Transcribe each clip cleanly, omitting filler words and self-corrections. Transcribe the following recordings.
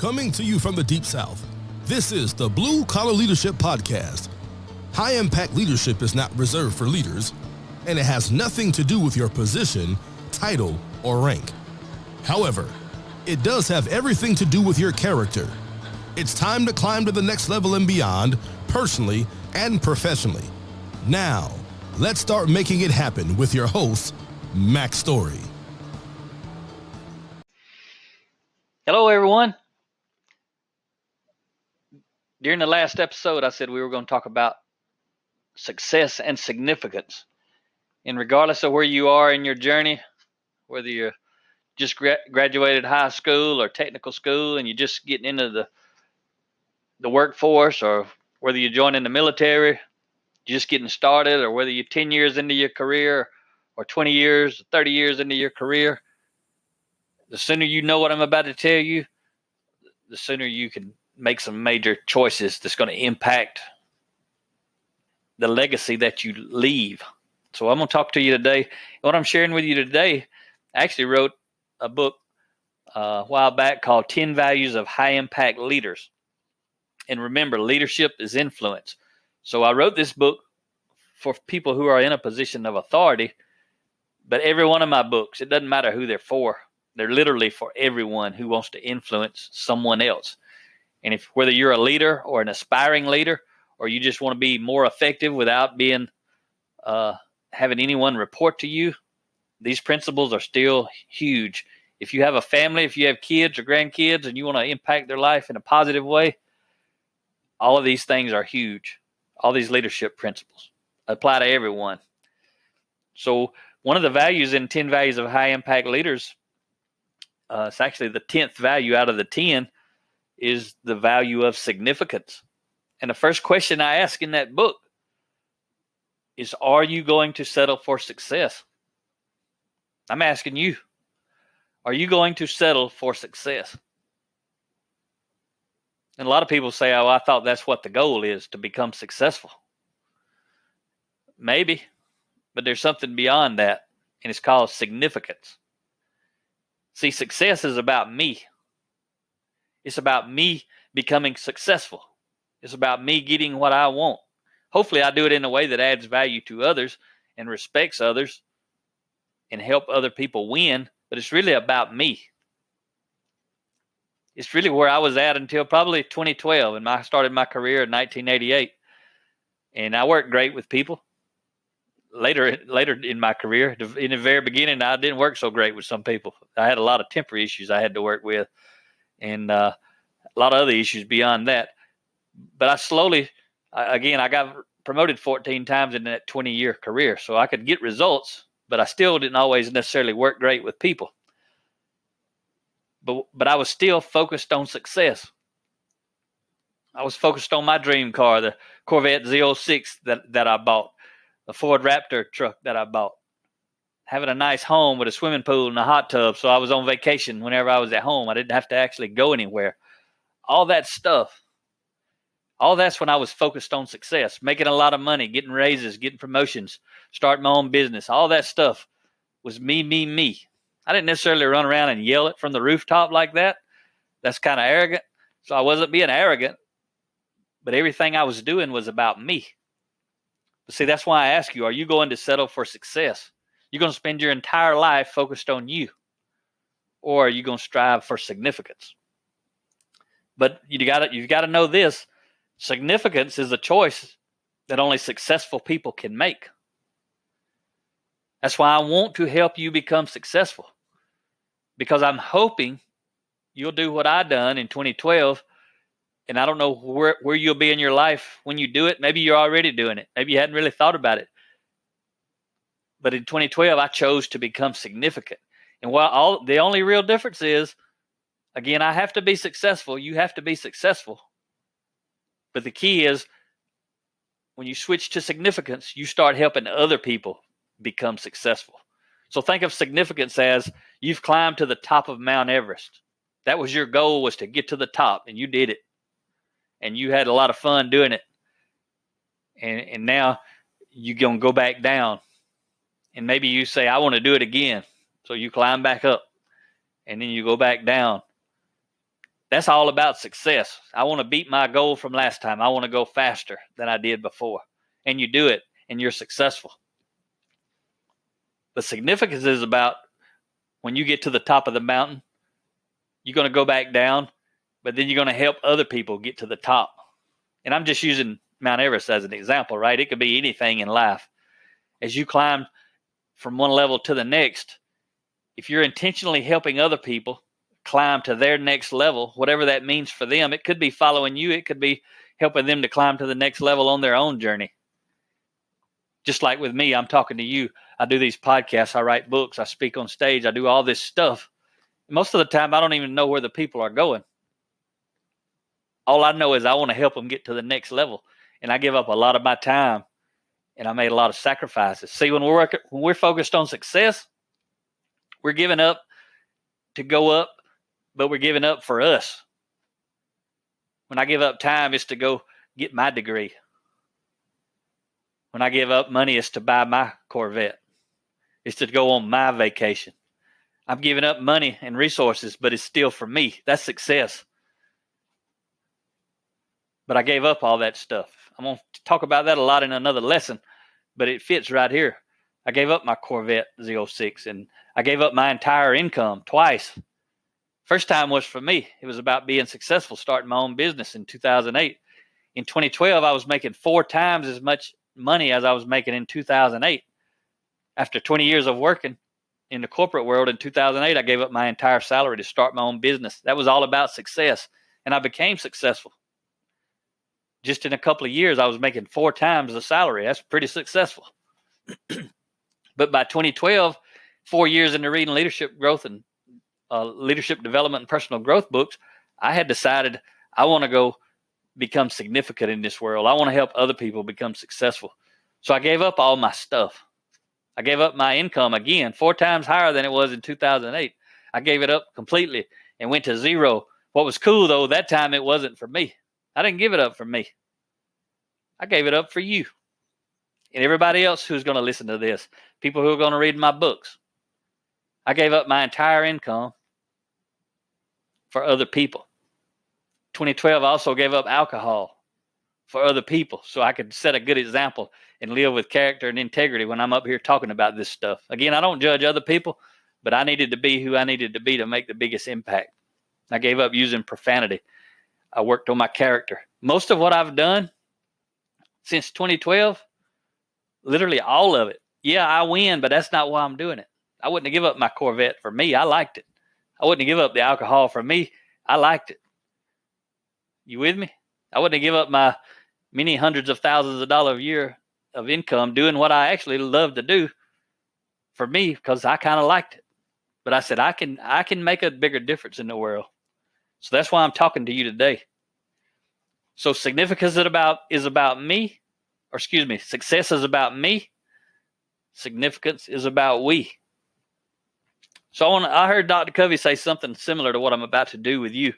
Coming to you from the Deep South, this is the Blue Collar Leadership Podcast. High-impact leadership is not reserved for leaders, and it has nothing to do with your position, title, or rank. However, it does have everything to do with your character. It's time to climb to the next level and beyond, personally and professionally. Now, let's start making it happen with your host, Max Story. Hello, everyone. During the last episode, I said we were going to talk about success and significance. And regardless of where you are in your journey, whether you're just graduated high school or technical school and you're just getting into the workforce, or whether you're joining the military, just getting started, or whether you're 10 years into your career or 20 years, 30 years into your career, the sooner you know what I'm about to tell you, the sooner you can make some major choices that's going to impact the legacy that you leave. So I'm going to talk to you today. What I'm sharing with you today, I actually wrote a book a while back called 10 Values of High Impact Leaders. And remember, leadership is influence. So I wrote this book for people who are in a position of authority, but every one of my books, it doesn't matter who they're for. They're literally for everyone who wants to influence someone else. And whether you're a leader or an aspiring leader, or you just want to be more effective without being having anyone report to you, these principles are still huge. If you have a family, if you have kids or grandkids, and you want to impact their life in a positive way, all of these things are huge. All these leadership principles apply to everyone. So one of the values in 10 Values of High Impact Leaders, it's actually the 10th value out of the 10, is the value of significance. And the first question I ask in that book is, are you going to settle for success? I'm asking you, are you going to settle for success? And a lot of people say, oh, I thought that's what the goal is, to become successful. Maybe, but there's something beyond that, and it's called significance. See, success is about me. It's about me becoming successful. It's about me getting what I want. Hopefully I do it in a way that adds value to others and respects others and help other people win, but it's really about me. It's really where I was at until probably 2012, and I started my career in 1988. And I worked great with people. Later in my career, in the very beginning, I didn't work so great with some people. I had a lot of temper issues I had to work with, and a lot of other issues beyond that. But I got promoted 14 times in that 20-year career, so I could get results, but I still didn't always necessarily work great with people. But I was still focused on success. I was focused on my dream car, the Corvette Z06 that I bought, the Ford Raptor truck that I bought, having a nice home with a swimming pool and a hot tub, so I was on vacation whenever I was at home. I didn't have to actually go anywhere. All that stuff, all that's when I was focused on success, making a lot of money, getting raises, getting promotions, starting my own business. All that stuff was me, me, me. I didn't necessarily run around and yell it from the rooftop like that. That's kind of arrogant. So I wasn't being arrogant, but everything I was doing was about me. But see, that's why I ask you, are you going to settle for success? You're going to spend your entire life focused on you, or are you going to strive for significance? But you've got to know this. Significance is a choice that only successful people can make. That's why I want to help you become successful, because I'm hoping you'll do what I done in 2012. And I don't know where you'll be in your life when you do it. Maybe you're already doing it. Maybe you hadn't really thought about it. But in 2012, I chose to become significant. And while the only real difference is, again, I have to be successful. You have to be successful. But the key is, when you switch to significance, you start helping other people become successful. So think of significance as you've climbed to the top of Mount Everest. That was your goal, was to get to the top, and you did it. And you had a lot of fun doing it. And now you're going to go back down. And maybe you say, I want to do it again. So you climb back up, and then you go back down. That's all about success. I want to beat my goal from last time. I want to go faster than I did before. And you do it, and you're successful. The significance is about when you get to the top of the mountain, you're going to go back down, but then you're going to help other people get to the top. And I'm just using Mount Everest as an example, right? It could be anything in life. As you climb from one level to the next, if you're intentionally helping other people climb to their next level, whatever that means for them, it could be following you. It could be helping them to climb to the next level on their own journey. Just like with me, I'm talking to you. I do these podcasts. I write books. I speak on stage. I do all this stuff. Most of the time, I don't even know where the people are going. All I know is I want to help them get to the next level. And I give up a lot of my time, and I made a lot of sacrifices. See, when we're focused on success, we're giving up to go up, but we're giving up for us. When I give up time, it's to go get my degree. When I give up money, it's to buy my Corvette. It's to go on my vacation. I'm giving up money and resources, but it's still for me. That's success. But I gave up all that stuff. I'm going to talk about that a lot in another lesson, but it fits right here. I gave up my Corvette Z06, and I gave up my entire income twice. First time was for me. It was about being successful, starting my own business in 2008. In 2012, I was making 4 times as much money as I was making in 2008. After 20 years of working in the corporate world in 2008, I gave up my entire salary to start my own business. That was all about success, and I became successful. Just in a couple of years, I was making 4 times the salary. That's pretty successful. But by 2012, 4 years into reading leadership growth and leadership development and personal growth books, I had decided I want to go become significant in this world. I want to help other people become successful. So I gave up all my stuff. I gave up my income again, 4 times higher than it was in 2008. I gave it up completely and went to zero. What was cool, though, that time it wasn't for me. I didn't give it up for me. I gave it up for you and everybody else who's going to listen to this, people who are going to read my books. I gave up my entire income for other people. 2012, I also gave up alcohol for other people so I could set a good example and live with character and integrity when I'm up here talking about this stuff. Again, I don't judge other people, but I needed to be who I needed to be to make the biggest impact. I gave up using profanity. I worked on my character. Most of what I've done since 2012, literally all of it. Yeah, I win, but that's not why I'm doing it. I wouldn't have given up my Corvette for me. I liked it. I wouldn't have given up the alcohol for me. I liked it. You with me? I wouldn't have given up my many hundreds of thousands of dollars a year of income doing what I actually love to do for me because I kind of liked it. But I said, I can make a bigger difference in the world. So that's why I'm talking to you today. So significance is about me, or excuse me, success is about me. Significance is about we. So I heard Dr. Covey say something similar to what I'm about to do with you.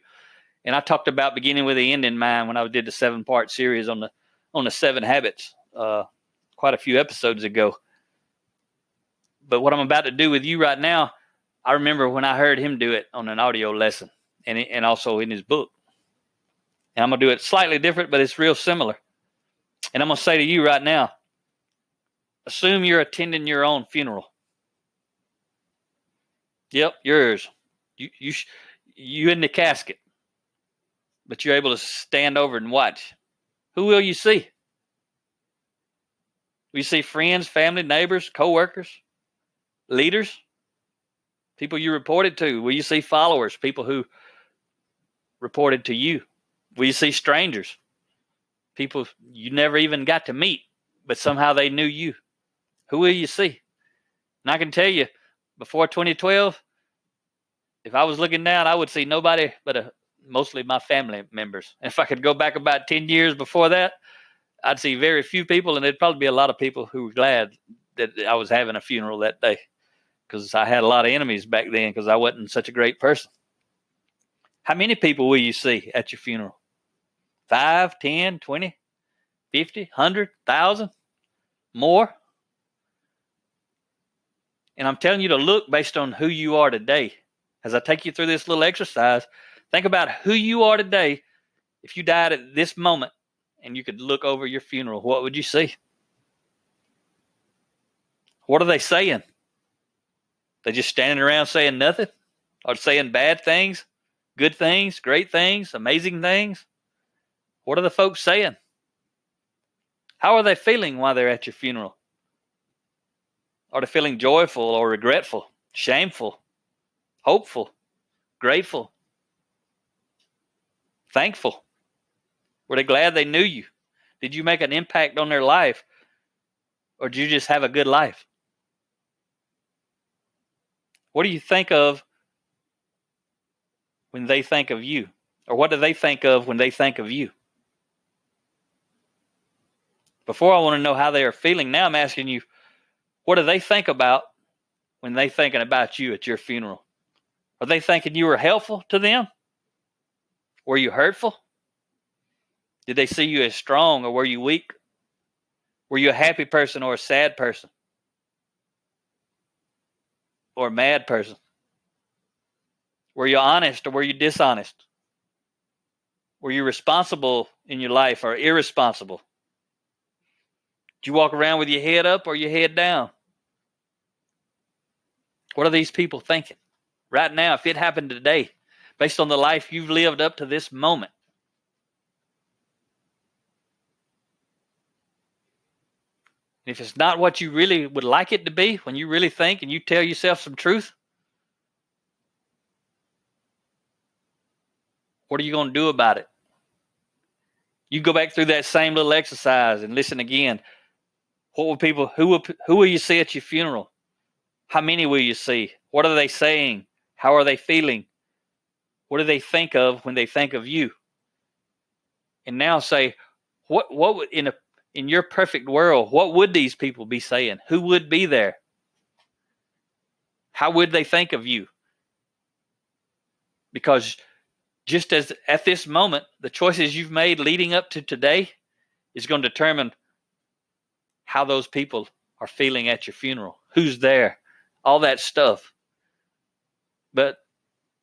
And I talked about beginning with the end in mind when I did the 7-part series on the 7 habits quite a few episodes ago. But what I'm about to do with you right now, I remember when I heard him do it on an audio lesson and also in his book. And I'm going to do it slightly different, but it's real similar. And I'm going to say to you right now, assume you're attending your own funeral. Yep, yours. You in the casket. But you're able to stand over and watch. Who will you see? Will you see friends, family, neighbors, co-workers, leaders, people you reported to? Will you see followers, people who reported to you? Will you see strangers, people you never even got to meet, but somehow they knew you? Who will you see? And I can tell you, before 2012, if I was looking down, I would see nobody but mostly my family members. And if I could go back about 10 years before that, I'd see very few people, and there'd probably be a lot of people who were glad that I was having a funeral that day because I had a lot of enemies back then because I wasn't such a great person. How many people will you see at your funeral? 5, 10, 20, 50, 100, 1,000, more? And I'm telling you to look based on who you are today. As I take you through this little exercise, Think about who you are today. If you died at this moment and you could look over your funeral, what would you see? What are they saying? They just standing around saying nothing? Or saying bad things, good things, great things, amazing things? What are the folks saying? How are they feeling while they're at your funeral? Are they feeling joyful or regretful, shameful, hopeful, grateful, thankful? Were they glad they knew you? Did you make an impact on their life? Or did you just have a good life? What do you think of when they think of you? Or what do they think of when they think of you? Before I want to know how they are feeling, now I'm asking you, what do they think about when they thinking about you at your funeral? Are they thinking you were helpful to them? Were you hurtful? Did they see you as strong or were you weak? Were you a happy person or a sad person? Or a mad person? Were you honest or were you dishonest? Were you responsible in your life or irresponsible? Did you walk around with your head up or your head down? What are these people thinking? Right now, if it happened today, based on the life you've lived up to this moment, if it's not what you really would like it to be, when you really think and you tell yourself some truth, what are you going to do about it? You go back through that same little exercise and listen again. What will people? Who will you see at your funeral? How many will you see? What are they saying? How are they feeling? What do they think of when they think of you? And now say, what would in your perfect world, what would these people be saying? Who would be there? How would they think of you? Because just as at this moment, the choices you've made leading up to today is going to determine how those people are feeling at your funeral, who's there, all that stuff. But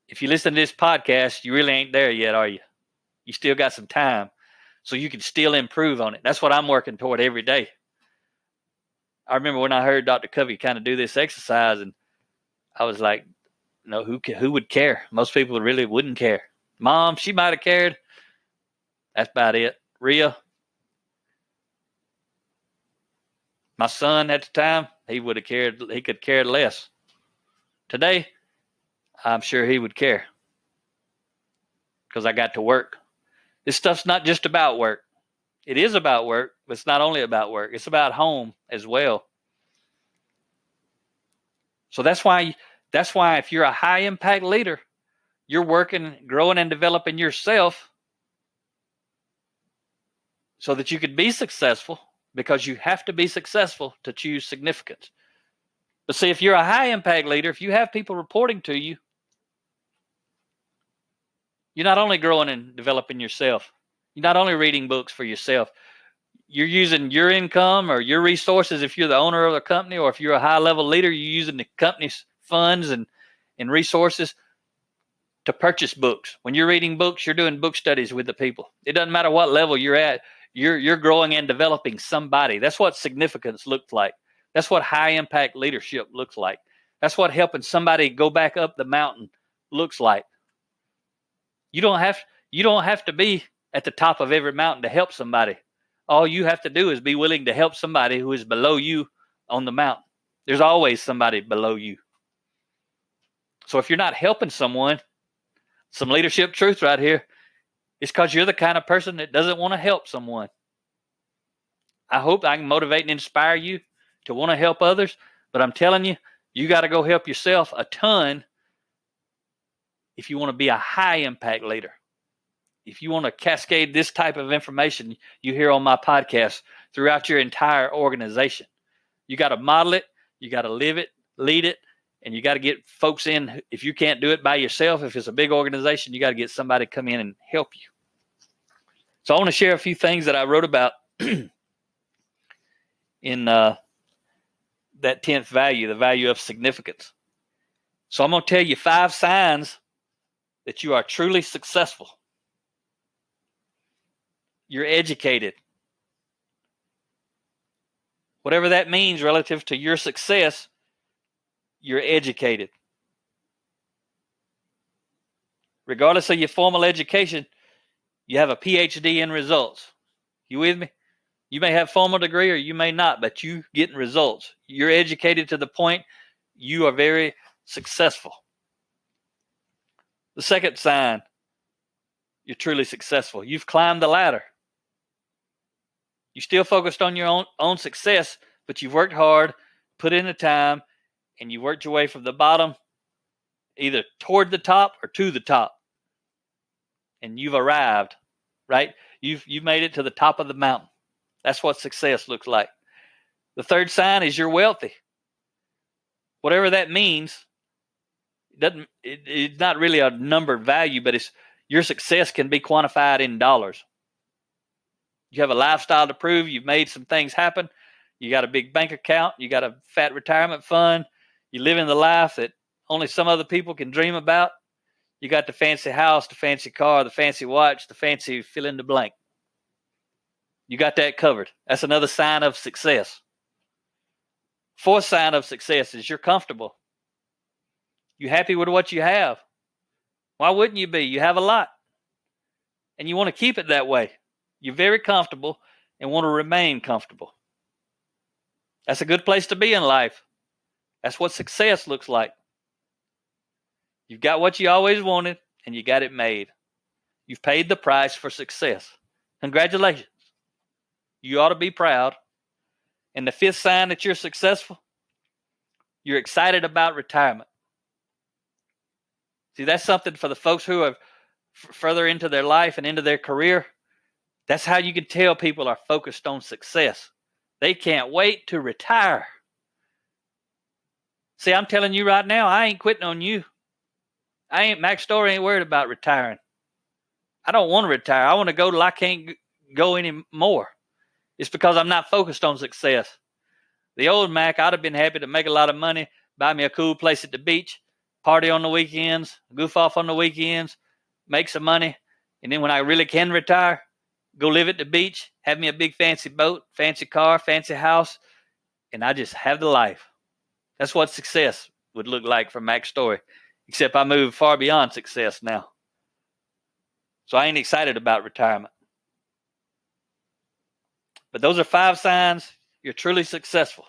if you listen to this podcast, you really ain't there yet, are you? You still got some time, so you can still improve on it. That's what I'm working toward every day. I remember when I heard Dr. Covey kind of do this exercise, and I was like, no, who would care? Most people really wouldn't care. Mom, she might have cared. That's about it. Rhea, my son at the time, he would have cared. He could care less. Today, I'm sure he would care because I got to work. This stuff's not just about work. It is about work, but it's not only about work. It's about home as well. So that's why if you're a high impact leader, you're working, growing, and developing yourself so that you could be successful, because you have to be successful to choose significance. But see, if you're a high impact leader, if you have people reporting to you, you're not only growing and developing yourself, you're not only reading books for yourself, you're using your income or your resources. If you're the owner of the company, or if you're a high level leader, you're using the company's funds and resources to purchase books. When you're reading books, you're doing book studies with the people. It doesn't matter what level you're at. You're growing and developing somebody. That's what significance looks like. That's what high impact leadership looks like. That's what helping somebody go back up the mountain looks like. You don't have to be at the top of every mountain to help somebody. All you have to do is be willing to help somebody who is below you on the mountain. There's always somebody below you. So if you're not helping someone, some leadership truth right here, it's because you're the kind of person that doesn't want to help someone. I hope I can motivate and inspire you to want to help others, but I'm telling you, you got to go help yourself a ton if you want to be a high impact leader. If you want to cascade this type of information you hear on my podcast throughout your entire organization, you got to model it, you got to live it, lead it, and you got to get folks in. If you can't do it by yourself, if it's a big organization, you got to get somebody to come in and help you. So I want to share a few things that I wrote about in that 10th value, the value of significance. So I'm going to tell you 5 signs that you are truly successful. You're educated. Whatever that means relative to your success, you're educated. Regardless of your formal education, you have a PhD in results. You with me? You may have formal degree or you may not, but you getting results. You're educated to the point you are very successful. The second sign you're truly successful. You've climbed the ladder. You still focused on your own success, but you've worked hard, put in the time, and you worked your way from the bottom either toward the top or to the top. And you've arrived, right? You've made it to the top of the mountain. That's what success looks like. The third sign is you're wealthy. Whatever that means, it's not really a numbered value, but your success can be quantified in dollars. You have a lifestyle to prove. You've made some things happen. You got a big bank account. You got a fat retirement fund. You live in the life that only some other people can dream about. You got the fancy house, the fancy car, the fancy watch, the fancy fill in the blank. You got that covered. That's another sign of success. Fourth sign of success is you're comfortable. You happy with what you have. Why wouldn't you be? You have a lot. And you want to keep it that way. You're very comfortable and want to remain comfortable. That's a good place to be in life. That's what success looks like. You've got what you always wanted and you got it made. You've paid the price for success. Congratulations. You ought to be proud. And the fifth sign that you're successful, you're excited about retirement. See, that's something for the folks who are further into their life and into their career. That's how you can tell people are focused on success. They can't wait to retire. See, I'm telling you right now, I ain't quitting on you. Max Story ain't worried about retiring. I don't want to retire. I want to go till I can't go anymore. It's because I'm not focused on success. The old Mac, I'd have been happy to make a lot of money, buy me a cool place at the beach, party on the weekends, goof off on the weekends, make some money, and then when I really can retire, go live at the beach, have me a big fancy boat, fancy car, fancy house, and I just have the life. That's what success would look like for Max Story, except I moved far beyond success now. So I ain't excited about retirement. But those are 5 signs you're truly successful.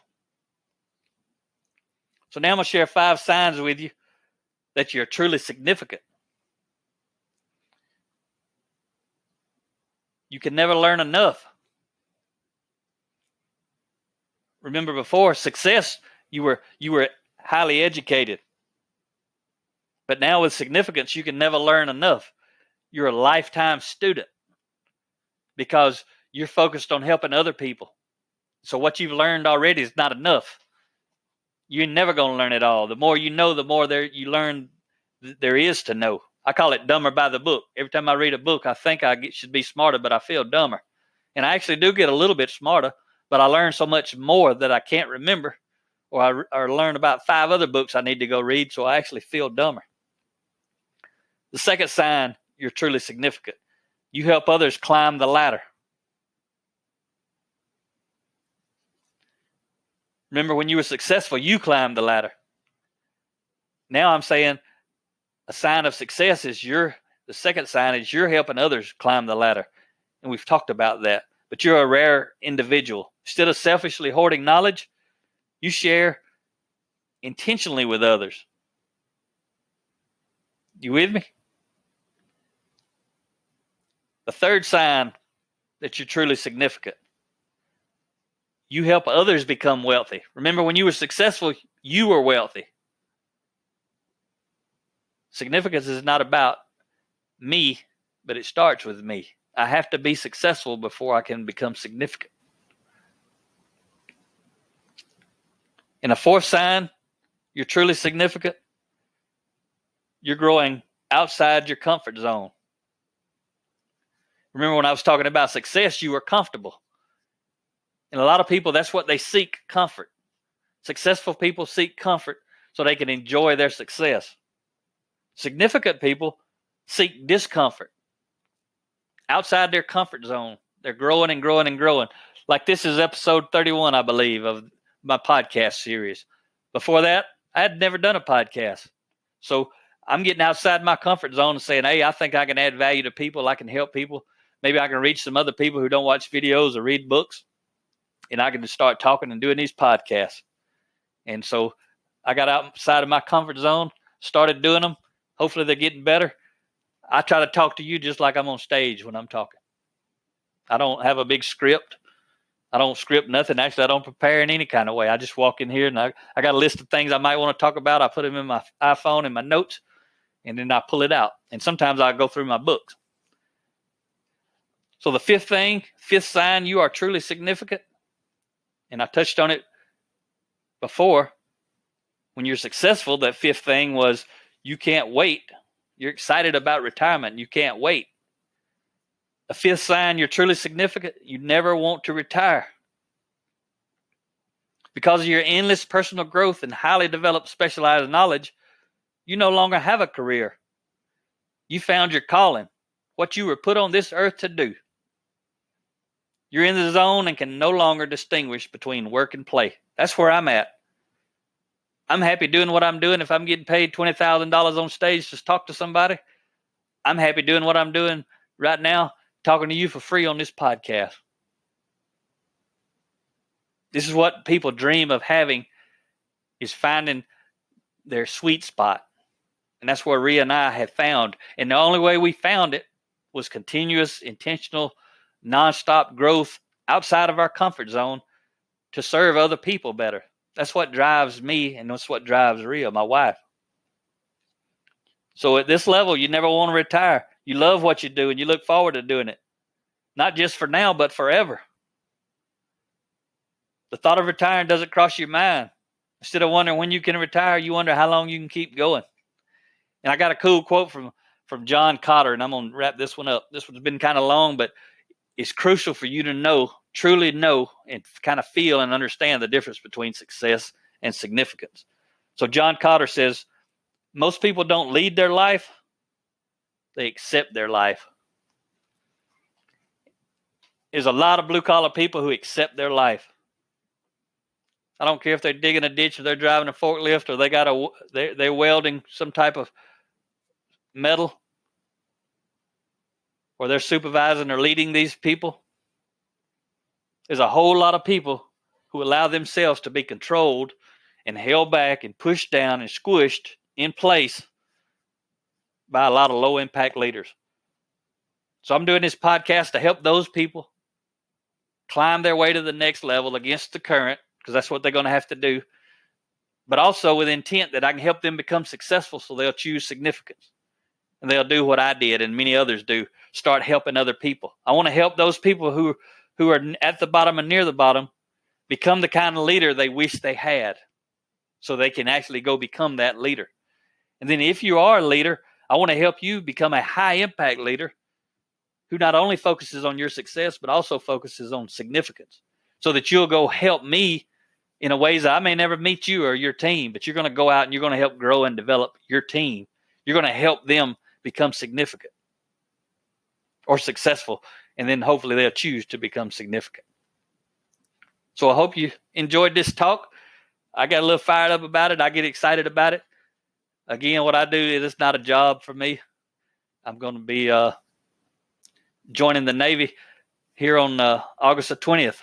So now I'm going to share 5 signs with you that you're truly significant. You can never learn enough. Remember before, success, you were highly educated. But now with significance, you can never learn enough. You're a lifetime student because you're focused on helping other people. So what you've learned already is not enough. You're never going to learn it all. The more you know, the more you learn there is to know. I call it dumber by the book. Every time I read a book, I think I should be smarter, but I feel dumber. And I actually do get a little bit smarter, but I learn so much more that I can't remember, or I learn about 5 other books I need to go read, so I actually feel dumber. The second sign you're truly significant. You help others climb the ladder. Remember when you were successful, you climbed the ladder. Now I'm saying a sign of success is the second sign is you're helping others climb the ladder. And we've talked about that. But you're a rare individual. Instead of selfishly hoarding knowledge, you share intentionally with others. You with me? The third sign that you're truly significant. You help others become wealthy. Remember, when you were successful, you were wealthy. Significance is not about me, but it starts with me. I have to be successful before I can become significant. And a fourth sign, you're truly significant. You're growing outside your comfort zone. Remember when I was talking about success, you were comfortable. And a lot of people, that's what they seek, comfort. Successful people seek comfort so they can enjoy their success. Significant people seek discomfort outside their comfort zone. They're growing and growing and growing. Like this is episode 31, I believe, of my podcast series. Before that, I had never done a podcast. So I'm getting outside my comfort zone and saying, hey, I think I can add value to people. I can help people. Maybe I can reach some other people who don't watch videos or read books. And I can just start talking and doing these podcasts. And so I got outside of my comfort zone, started doing them. Hopefully they're getting better. I try to talk to you just like I'm on stage when I'm talking. I don't have a big script. I don't script nothing. Actually, I don't prepare in any kind of way. I just walk in here and I got a list of things I might want to talk about. I put them in my iPhone and my notes, and then I pull it out. And sometimes I go through my books. So the fifth sign you are truly significant, and I touched on it before. When you're successful, that fifth thing was you can't wait. You're excited about retirement. You can't wait. The fifth sign you're truly significant, you never want to retire. Because of your endless personal growth and highly developed specialized knowledge, you no longer have a career. You found your calling, what you were put on this earth to do. You're in the zone and can no longer distinguish between work and play. That's where I'm at. I'm happy doing what I'm doing. If I'm getting paid $20,000 on stage to talk to somebody, I'm happy doing what I'm doing right now, talking to you for free on this podcast. This is what people dream of having, is finding their sweet spot. And that's where Rhea and I have found. And the only way we found it was continuous, intentional, nonstop growth outside of our comfort zone to serve other people better. That's what drives me, and that's what drives Rhea, my wife. So at this level, you never want to retire. You love what you do, and you look forward to doing it. Not just for now, but forever. The thought of retiring doesn't cross your mind. Instead of wondering when you can retire, you wonder how long you can keep going. And I got a cool quote from John Cotter, and I'm going to wrap this one up. This one's been kind of long, but it's crucial for you to know, truly know, and kind of feel and understand the difference between success and significance. So John Cotter says, most people don't lead their life, they accept their life. There's a lot of blue-collar people who accept their life. I don't care if they're digging a ditch or they're driving a forklift or they're welding some type of metal, or they're supervising or leading these people. There's a whole lot of people who allow themselves to be controlled and held back and pushed down and squished in place by a lot of low-impact leaders. So I'm doing this podcast to help those people climb their way to the next level against the current, because that's what they're going to have to do, but also with intent that I can help them become successful so they'll choose significance. And they'll do what I did and many others do, start helping other people. I want to help those people who are at the bottom and near the bottom become the kind of leader they wish they had, so they can actually go become that leader. And then if you are a leader, I want to help you become a high-impact leader who not only focuses on your success, but also focuses on significance, so that you'll go help me in a ways that I may never meet you or your team, but you're going to go out and you're going to help grow and develop your team. You're going to help them become significant or successful, and then hopefully they'll choose to become significant. So I hope you enjoyed this talk. I got a little fired up about it. I get excited about it. Again, what I do is it's not a job for me. I'm going to be joining the Navy here on August the 20th.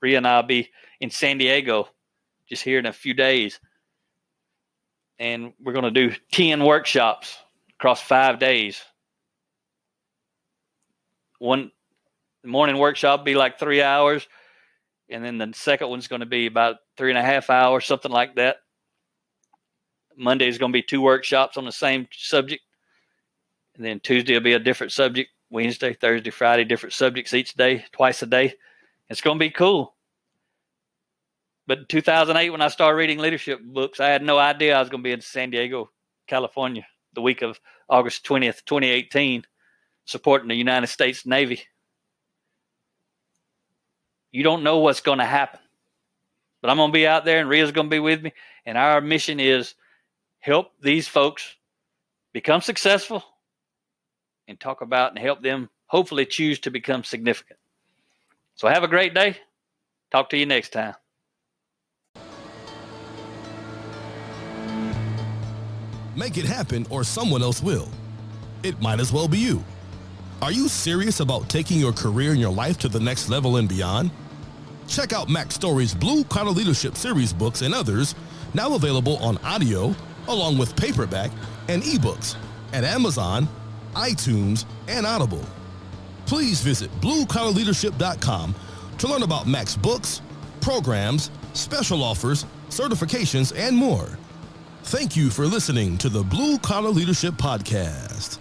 Rhea and I will be in San Diego just here in a few days. And we're going to do 10 workshops across 5 days. One morning workshop will be like 3 hours. And then the second one's going to be about 3.5 hours, something like that. Monday is going to be 2 workshops on the same subject. And then Tuesday will be a different subject. Wednesday, Thursday, Friday, different subjects each day, twice a day. It's going to be cool. But in 2008, when I started reading leadership books, I had no idea I was going to be in San Diego, California, the week of August 20th, 2018, supporting the United States Navy. You don't know what's going to happen. But I'm going to be out there, and Rhea's going to be with me. And our mission is help these folks become successful and talk about and help them hopefully choose to become significant. So have a great day. Talk to you next time. Make it happen or someone else will. It might as well be you. Are you serious about taking your career and your life to the next level and beyond? Check out Mac Story's Blue Collar Leadership series books and others, now available on audio, along with paperback and eBooks at Amazon, iTunes, and Audible. Please visit bluecollarleadership.com to learn about Mac's books, programs, special offers, certifications, and more. Thank you for listening to the Blue Collar Leadership Podcast.